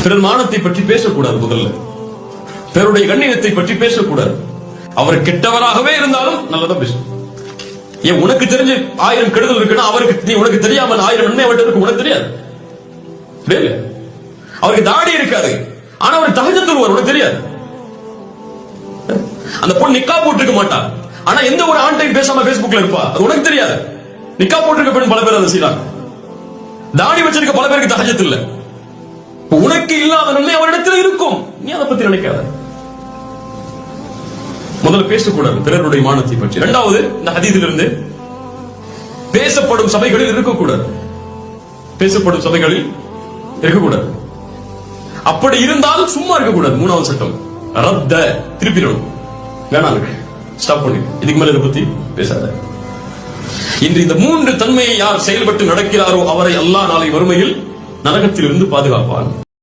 பிறர் மானத்தை பற்றி பேசக்கூடாது. முதல்ல பிறருடைய கண்ணியத்தை பற்றி பேசக்கூடாது. அவர் கெட்டவராகவே இருந்தாலும் நல்லதா பேசணும். ஏன் உனக்கு தெரிஞ்சு 1000 கெடுதல் இருக்குன்னா அவருக்கு உனக்கு தெரியாமல் 1000 நன்மை அவர்கிட்ட இருக்கு, உனக்கு தெரியாது. அவருக்கு தாடி இருக்காது, ஆனா அவர் தஹஜ்ஜுத் தொழுவார், உனக்கு தெரியாது. அந்த பொண்ணு நிக்கா போட்டிருக்க மாட்டா, ஆனா எந்த ஒரு ஆண்டையும் பேசாம பேஸ்புக்ல இருப்பா, அது உனக்கு தெரியாது. நிக்கா போட்டிருக்க பெண் பல பேர் அதை செய்யறாங்க. தாடி வச்சிருக்க பல பேருக்கு தஹஜ்ஜுத் இல்ல. உனக்கு இல்லாத நன்மை அவரிடத்தில் இருக்கும், நீ அதை பத்தி நினைக்காத. முதல்ல பேசக்கூடாது பிறருடைய மானத்தை பற்றி. இரண்டாவது, இந்த ஹதீஸிலிருந்து பேசப்படும் சபைகளில் இருக்கக்கூடாது. பேசப்படும் சபைகளில் இருக்கக்கூடாது. அப்படி இருந்தால் சும்மா இருக்கக்கூடாது. மூணாவது சட்டம் ரத்த, திருப்பிடணும். வேணாம், ஸ்டாப் பண்ணி, இதுக்கு மேல இதை பத்தி பேசாத. இன்று இந்த 3 தன்மையை யார் செயல்பட்டு நடக்கிறாரோ அவரை அல்லாஹ் நாளை வறுமையில் நரகத்திலிருந்து பாதுகாப்பான்.